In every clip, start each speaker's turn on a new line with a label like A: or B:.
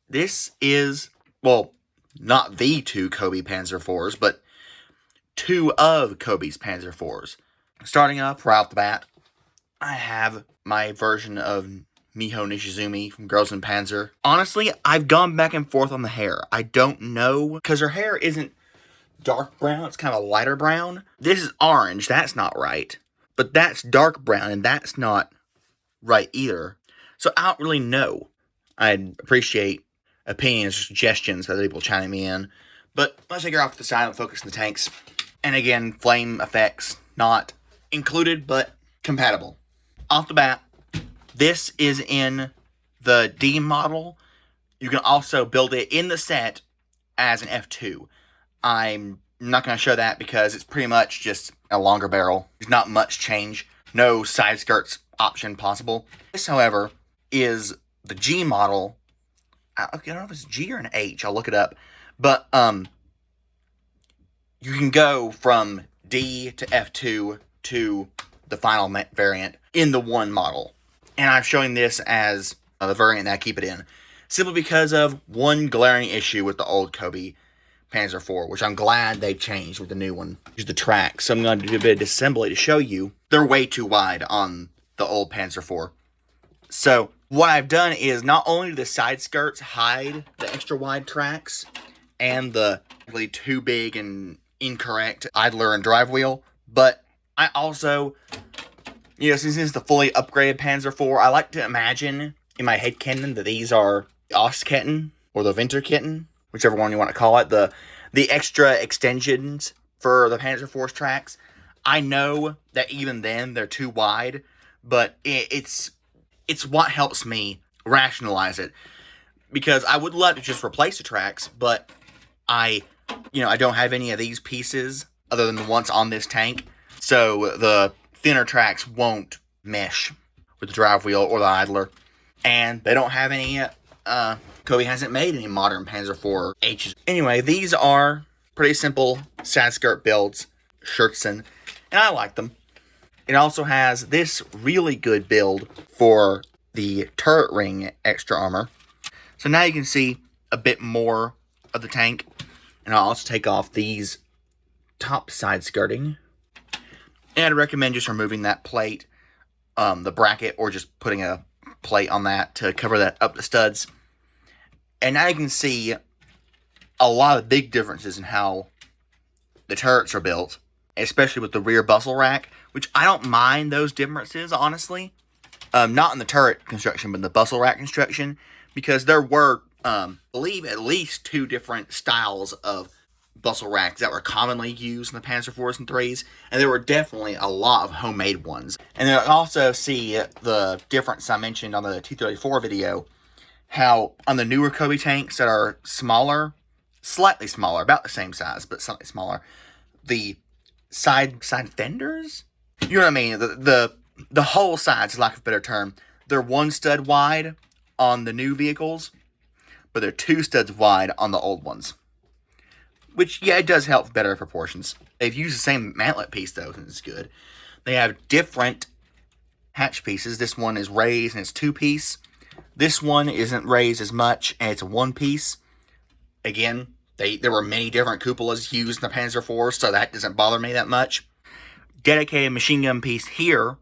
A: this is, well, not the two Cobi Panzer IVs, but two of Cobi's Panzer IVs. Starting up right off the bat, I have my version of Miho Nishizumi from Girls in Panzer. Honestly, I've gone back and forth on the hair. I don't know, because her hair isn't dark brown, it's kind of a lighter brown. This is orange, that's not right. But that's dark brown, and that's not right either. So I don't really know. I'd appreciate opinions or suggestions that people chiming me in. But let's take her off to the side and focus on the tanks. And again, flame effects not included, but compatible. Off the bat, this is in the D model. You can also build it in the set as an F2. I'm not going to show that because it's pretty much just a longer barrel. There's not much change. No side skirts option possible. This, however, is the G model. I don't know if it's G or an H. I'll look it up. But you can go from D to F2 to the final variant in the one model. And I'm showing this as the variant that I keep it in, simply because of one glaring issue with the old Cobi Panzer IV, which I'm glad they've changed with the new one. Use the tracks, so I'm going to do a bit of disassembly to show you. They're way too wide on the old Panzer IV. So what I've done is not only do the side skirts hide the extra wide tracks and the really too big and incorrect idler and drive wheel, but I also, since this is the fully upgraded Panzer IV, I like to imagine in my headcanon that these are the Ostketten or the Winterketten, whichever one you want to call it, the extra extensions for the Panzer IV's tracks. I know that even then they're too wide, but it's what helps me rationalize it, because I would love to just replace the tracks, but I don't have any of these pieces other than the ones on this tank, so the thinner tracks won't mesh with the drive wheel or the idler, and they don't have any, Cobi hasn't made any modern Panzer IV H's. Anyway, these are pretty simple side skirt builds, Scherzen, and I like them. It also has this really good build for the turret ring extra armor. So now you can see a bit more of the tank, and I'll also take off these top side skirting. And I'd recommend just removing that plate, the bracket, or just putting a plate on that to cover that up the studs. And now you can see a lot of big differences in how the turrets are built, especially with the rear bustle rack, which I don't mind those differences, honestly. Not in the turret construction, but in the bustle rack construction, because there were, I believe, at least two different styles of bustle racks that were commonly used in the Panzer IVs and 3s, and there were definitely a lot of homemade ones. And then I also see the difference I mentioned on the T-34 video, how on the newer Cobi tanks that are smaller, slightly smaller, about the same size, but slightly smaller, the side fenders? You know what I mean? The whole sides, for lack of a better term, they're one stud wide on the new vehicles, but they're two studs wide on the old ones. Which, yeah, it does help better proportions. They've used the same mantlet piece, though, and it's good. They have different hatch pieces. This one is raised, and it's two-piece. This one isn't raised as much, and it's a one-piece. Again, there were many different cupolas used in the Panzer IV, so that doesn't bother me that much. Dedicated machine gun piece here,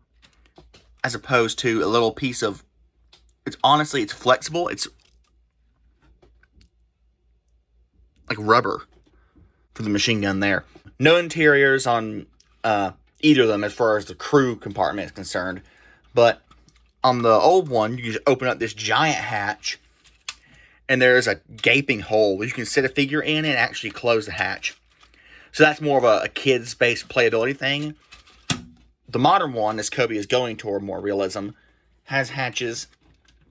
A: as opposed to a little piece of... Honestly, it's flexible. It's like rubber for the machine gun there. No interiors on either of them as far as the crew compartment is concerned. But on the old one, you just open up this giant hatch, and there's a gaping hole where you can set a figure in and actually close the hatch. So that's more of a kids-based playability thing. The modern one, as Cobi is going toward more realism, has hatches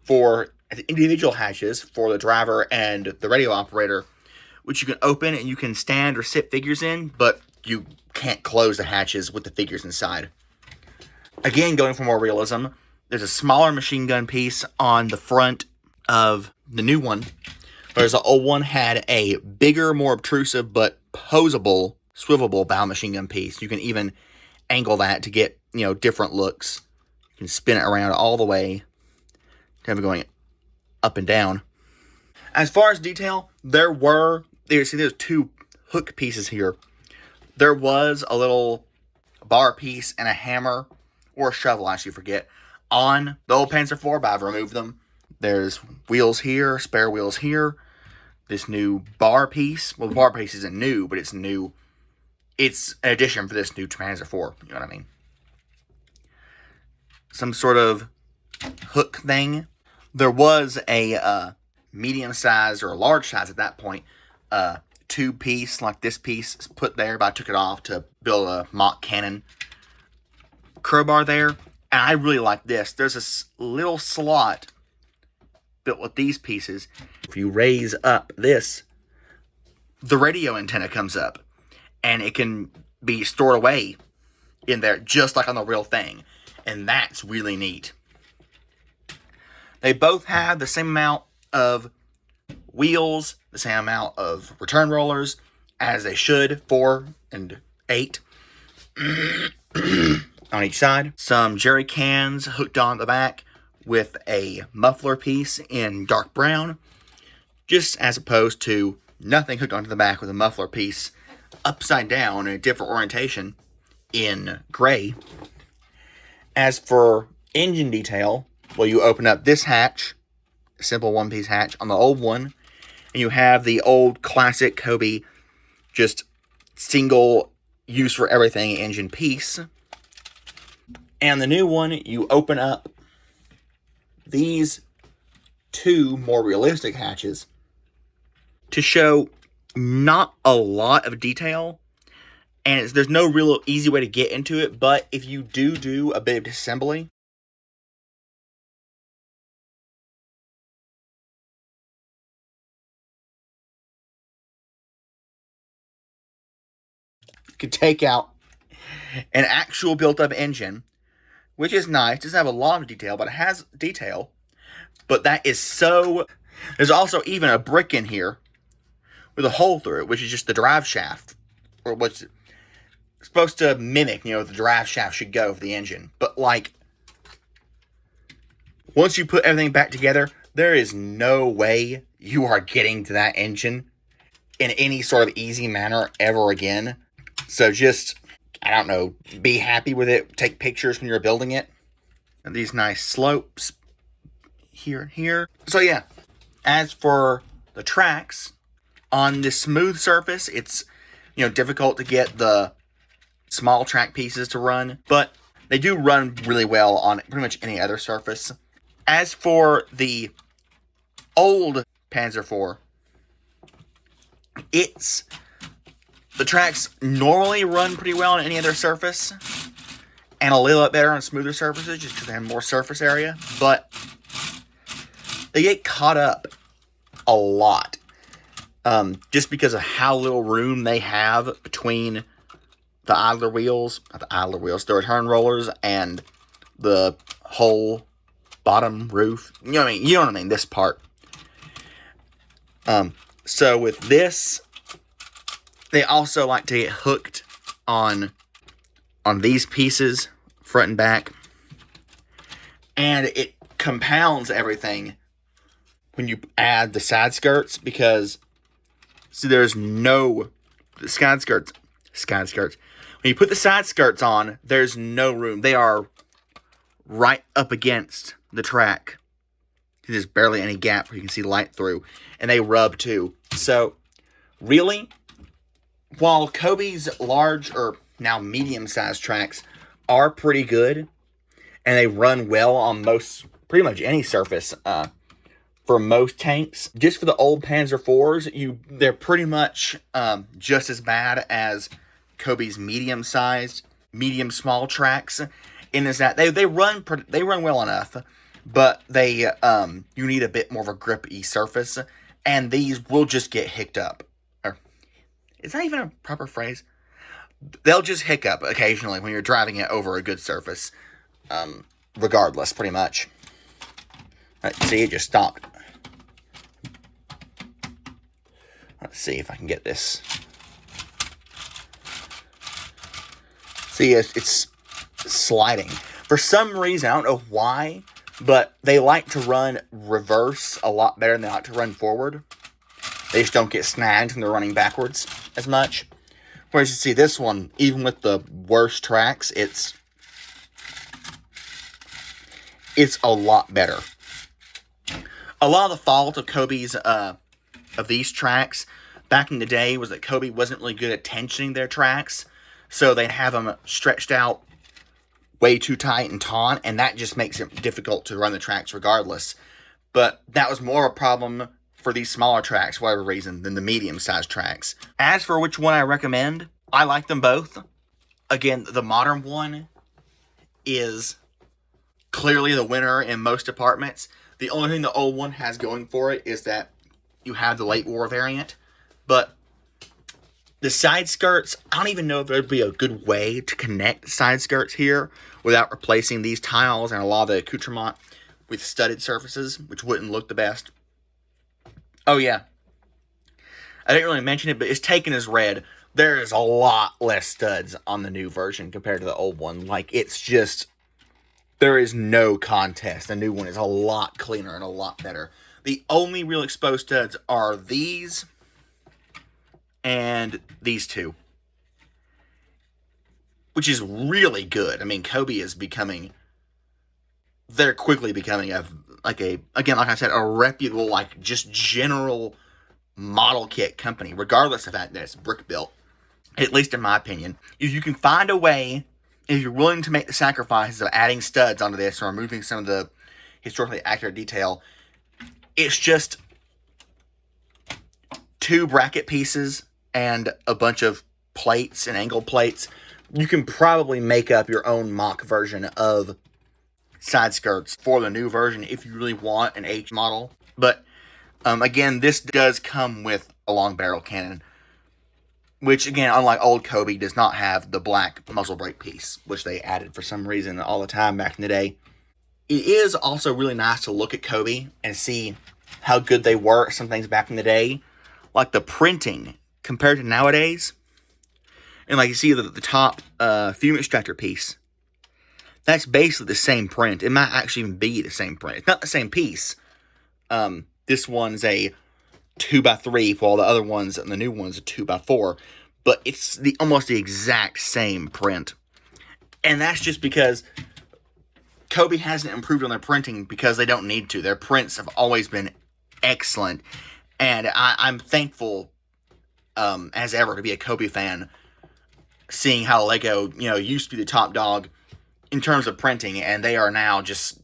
A: for individual hatches for the driver and the radio operator, which you can open and you can stand or sit figures in, but you can't close the hatches with the figures inside. Again, going for more realism, there's a smaller machine gun piece on the front of the new one, whereas the old one had a bigger, more obtrusive, but posable, swivelable bow machine gun piece. You can even angle that to get, different looks. You can spin it around all the way to have it going up and down. As far as detail, there's 2 hook pieces here. There was a little bar piece and a hammer, or a shovel, I should forget, on the old Panzer IV, but I've removed them. There's wheels here, spare wheels here. This new bar piece. Well, the bar piece isn't new, but it's new. It's an addition for this new Panzer IV. You know what I mean? Some sort of hook thing. There was a medium size or a large size at that point, tube piece like this piece put there, but I took it off to build a mock cannon crowbar there. And I really like this. There's a little slot built with these pieces. If you raise up this, the radio antenna comes up, and it can be stored away in there just like on the real thing. And that's really neat. They both have the same amount of wheels, the same amount of return rollers, as they should, 4 and 8 on each side. Some jerry cans hooked on the back with a muffler piece in dark brown, just as opposed to nothing hooked onto the back with a muffler piece upside down in a different orientation in gray. As for engine detail, well, you open up this hatch, a simple one-piece hatch on the old one, and you have the old classic Cobi, just single use for everything engine piece. And the new one, you open up these 2 more realistic hatches to show not a lot of detail, and there's no real easy way to get into it, but if you do a bit of disassembly, you can take out an actual built-up engine, which is nice. It doesn't have a lot of detail, but it has detail. But that is so... There's also even a brick in here with a hole through it, which is just the drive shaft, or what's supposed to mimic, the drive shaft should go for the engine. But, like, once you put everything back together, there is no way you are getting to that engine in any sort of easy manner ever again. So just, I don't know, be happy with it. Take pictures when you're building it. And these nice slopes here and here. So yeah, as for the tracks, on this smooth surface, it's, difficult to get the small track pieces to run, but they do run really well on pretty much any other surface. As for the old Panzer IV, the tracks normally run pretty well on any other surface, and a little bit better on smoother surfaces, just because they have more surface area, but they get caught up a lot, just because of how little room they have between the idler wheels, not the idler wheels, the return rollers, and the whole bottom roof. You know what I mean, this part. So with this, they also like to get hooked on these pieces, front and back. And it compounds everything when you add the side skirts, because, see, there's no side skirts. When you put the side skirts on, there's no room. They are right up against the track. There's barely any gap where you can see light through. And they rub too. So, really, while Cobi's large, or now medium-sized tracks are pretty good, and they run well on pretty much any surface, for most tanks, just for the old Panzer IVs, they're pretty much just as bad as Cobi's medium-sized, medium-small tracks, in is that they run well enough, but they you need a bit more of a grippy surface, and these will just get hicked up. Or, is that even a proper phrase? They'll just hiccup occasionally when you're driving it over a good surface, regardless, pretty much. See, it just stopped. Let's see if I can get this. See, it's sliding. For some reason, I don't know why, but they like to run reverse a lot better than they like to run forward. They just don't get snagged when they're running backwards as much. Whereas you see this one, even with the worst tracks, it's a lot better. A lot of the fault of Cobi's of these tracks back in the day was that Cobi wasn't really good at tensioning their tracks, so they'd have them stretched out way too tight and taut, and that just makes it difficult to run the tracks regardless. But that was more a problem for these smaller tracks, for whatever reason, than the medium-sized tracks. As for which one I recommend, I like them both. Again, the modern one is clearly the winner in most departments. The only thing the old one has going for it is that you have the late war variant. But the side skirts, I don't even know if there'd be a good way to connect side skirts here without replacing these tiles and a lot of the accoutrement with studded surfaces, which wouldn't look the best. Oh yeah, I didn't really mention it, but it's taken as read. There is a lot less studs on the new version compared to the old one. Like, it's just, there is no contest. The new one is a lot cleaner and a lot better. The only real exposed studs are these and these two, which is really good. I mean, Cobi is becoming, they're quickly becoming again, like I said, a reputable, like, just general model kit company, regardless of the fact that it's brick built, at least in my opinion. If you can find a way, if you're willing to make the sacrifices of adding studs onto this or removing some of the historically accurate detail, it's just 2 bracket pieces and a bunch of plates and angle plates. You can probably make up your own mock version of side skirts for the new version if you really want an H model. But again, this does come with a long barrel cannon, which again, unlike old Cobi, does not have the black muzzle brake piece, which they added for some reason all the time back in the day. It is also really nice to look at Cobi and see how good they were at some things back in the day, like the printing compared to nowadays. And like you see the top fume extractor piece, that's basically the same print. It might actually even be the same print. It's not the same piece. This one's a 2x3, while the other ones and the new one's a 2x4. But it's almost the exact same print. And that's just because Cobi hasn't improved on their printing because they don't need to. Their prints have always been excellent. And I'm thankful as ever to be a Cobi fan, seeing how Lego, used to be the top dog in terms of printing, and they are now just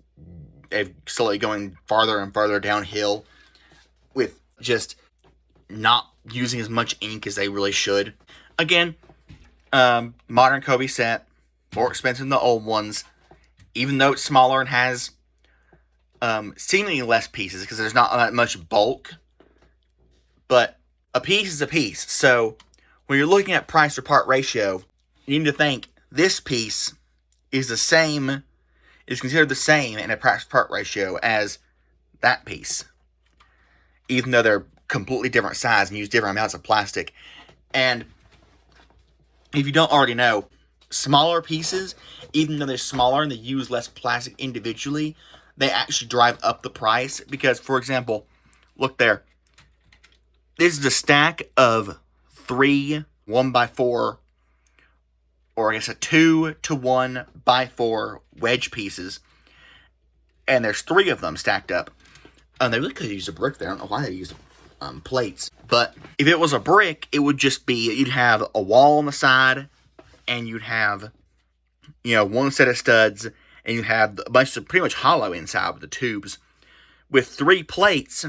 A: slowly going farther and farther downhill with just not using as much ink as they really should. Again, modern Cobi set, more expensive than the old ones, even though it's smaller and has seemingly less pieces because there's not that much bulk. But a piece is a piece. So when you're looking at price to part ratio, you need to think this piece is considered the same in a price to part ratio as that piece, even though they're completely different size and use different amounts of plastic. And if you don't already know, smaller pieces, even though they're smaller and they use less plastic individually, they actually drive up the price. Because, for example, look there. This is a stack of 3 1x4, or I guess a 2 to 1x4 wedge pieces. And there's 3 of them stacked up. They really could have used a brick there. I don't know why they used plates. But if it was a brick, it would just be, you'd have a wall on the side, and you'd have, one set of studs, and you'd have a bunch of pretty much hollow inside with the tubes. With 3 plates,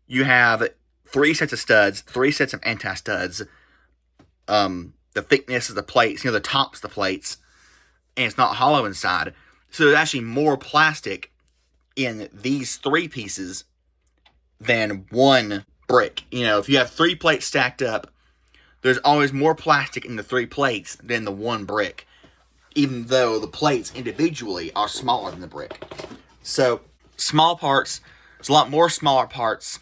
A: you have 3 sets of studs, 3 sets of anti-studs, the thickness of the plates, the tops of the plates, and it's not hollow inside. So there's actually more plastic in these 3 pieces than 1 brick. If you have 3 plates stacked up, there's always more plastic in the 3 plates than the 1 brick, even though the plates individually are smaller than the brick. So, small parts, there's a lot more smaller parts.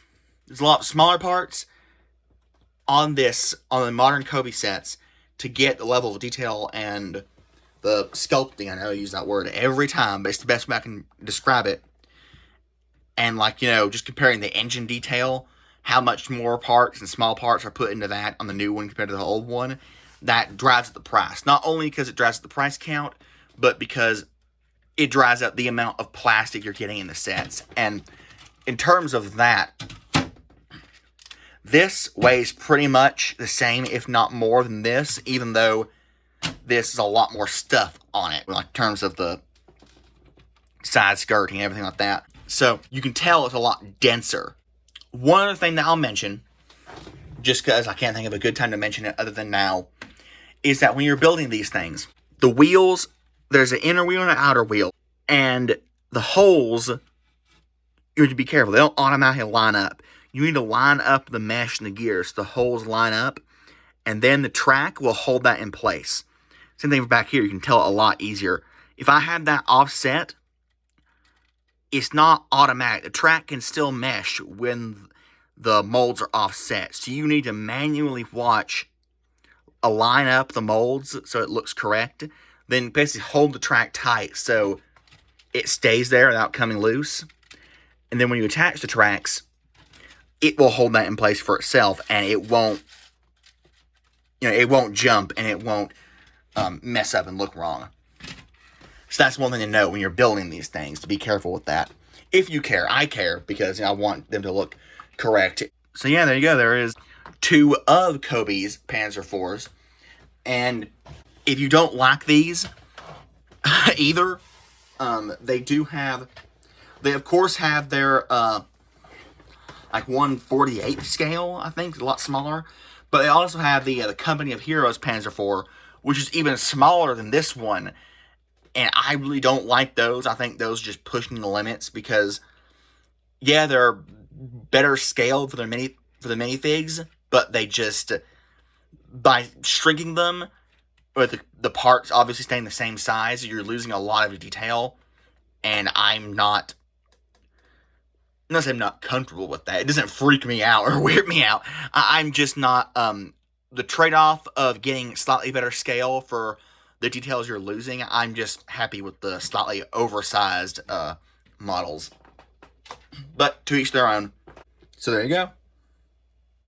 A: There's a lot smaller parts on the modern Cobi sets to get the level of detail and the sculpting. I know I use that word every time, but it's the best way I can describe it. And like, you know, just comparing the engine detail, how much more parts and small parts are put into that on the new one compared to the old one, that drives up the price. Not only because it drives up the price count, but because it drives up the amount of plastic you're getting in the sets. And in terms of that, this weighs pretty much the same, if not more than this, even though this is a lot more stuff on it, like in terms of the side skirting and everything like that. So you can tell it's a lot denser. One other thing that I'll mention, just because I can't think of a good time to mention it other than now, is that when you're building these things, the wheels, there's an inner wheel and an outer wheel, and the holes, you have to be careful. They don't automatically line up. You need to line up the mesh and the gears so the holes line up, and then the track will hold that in place. Same thing back here. You can tell it a lot easier. If I had that offset, it's not automatic. The track can still mesh when the molds are offset. So you need to manually line up the molds so it looks correct. Then basically hold the track tight so it stays there without coming loose. And then when you attach the tracks, it will hold that in place for itself, and it won't, it won't jump, and it won't mess up and look wrong. So that's one thing to know when you're building these things, to be careful with that. If you care. I care because I want them to look correct. So yeah, there you go. There is 2 of Cobi's Panzer IVs. And if you don't like these either, they of course have their like 1/48 scale, I think, a lot smaller. But they also have the Company of Heroes Panzer IV, which is even smaller than this one. And I really don't like those. I think those are just pushing the limits because, yeah, they're better scaled for the minifigs, but they just, by shrinking them, with the parts obviously staying the same size, you're losing a lot of detail. And I'm not saying I'm not comfortable with that. It doesn't freak me out or weird me out. I'm just not, the trade-off of getting slightly better scale for the details you're losing, I'm just happy with the slightly oversized models. But to each their own. So there you go.